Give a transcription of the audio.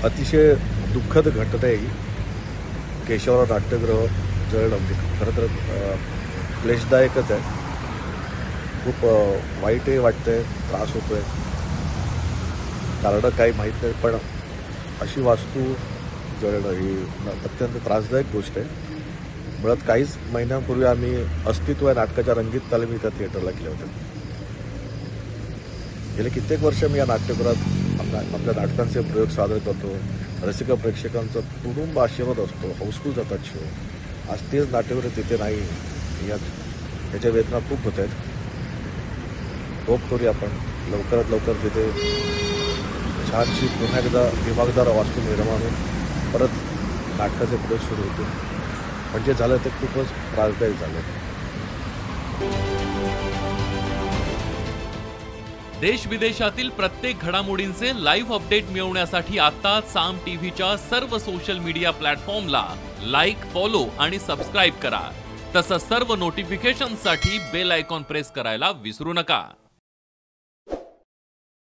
अतिशय दुःखद घटना आहे ही. केशवराव नाट्यगृह जळलं म्हणजे खरं तर क्लेशदायकच आहे. खूप वाईटही वाटतंय, त्रास होतोय. कारणं काही माहीत नाही, पण अशी वास्तू जळणं ही अत्यंत त्रासदायक गोष्ट आहे. मुळात काहीच महिन्यांपूर्वी आम्ही अस्तित्व या नाटकाच्या रंगीत तालमी त्या थिएटरला केल्या होत्या. गेले कित्येक वर्ष मी या नाट्यगृहात आपल्या नाटकांचे प्रयोग सादर करतो. रसिक प्रेक्षकांचा तुडुंब आशीर्वाद असतो, हाऊसफुल जातात शो. आज तेच नाट्यगृह तिथे नाही, याच्या वेदना खूप होत आहेत. होप करूया आपण लवकरात लवकर तिथे छानशी पुन्हा एकदा दिमागदार वास्तू निर्माण होऊन परत नाटकाचे प्रयोग सुरू होतील. म्हणजे झालं ते खूपच त्रासदायक झालं. देश विदेशातील प्रत्येक घडामोडींचे लाईव्ह अपडेट मिळवण्यासाठी आता साम टीव्हीच्या सर्व सोशल मीडिया प्लॅटफॉर्मला लाईक, फॉलो आणि सबस्क्राईब करा. तसंच सर्व नोटिफिकेशनसाठी बेल आयकॉन प्रेस करायला विसरू नका.